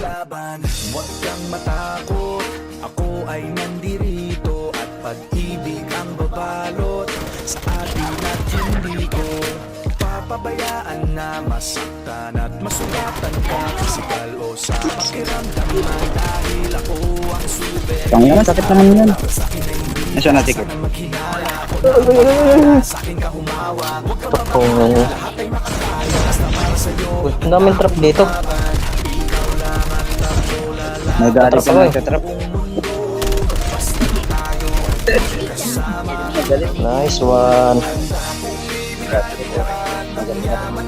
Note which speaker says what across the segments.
Speaker 1: makipaglaban. Huwag kang matakot, ako ay nandirito. At pag-ibig ang babalot sa atin at hindi ko papabayaan na masaktan at masugatan ka. Pisikal o sa pakiramdaman, dahil ako ang super.
Speaker 2: Ang naman, sakit naman yun. Nasaan natin ko?
Speaker 3: Ang daming trap dito.
Speaker 2: May galit sa mga trap.
Speaker 3: Nice one.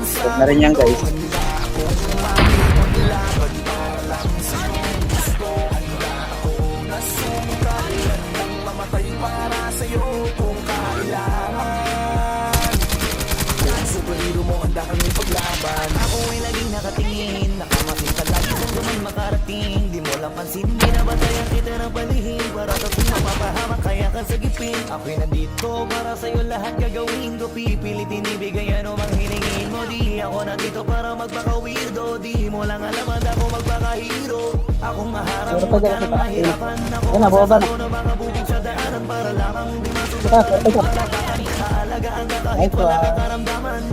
Speaker 2: Huwag na rin yan guys.
Speaker 1: Superhero mo, handa kang ipaglaban. Ako ay laging nakatingin, nakamakinta lagi kung naman makarating. Di mo lang pansin, di na batayan kita ng palihim. Para sa tuwing mapapahamak, kaya ka sagipin. Ako'y nandito para sa'yo lahat gagawin ko. Pipilitin ibigay ano mang hiningin mo. Di ako nandito para magpaka-weirdo. Di mo lang alam at ako magpaka-hero. Akong maharap mo ka nang mahirapan. Ako masasaro ng mga bubog sa daanan para lamang di masunod. Alagaan ka kahit wala kang karamdaman.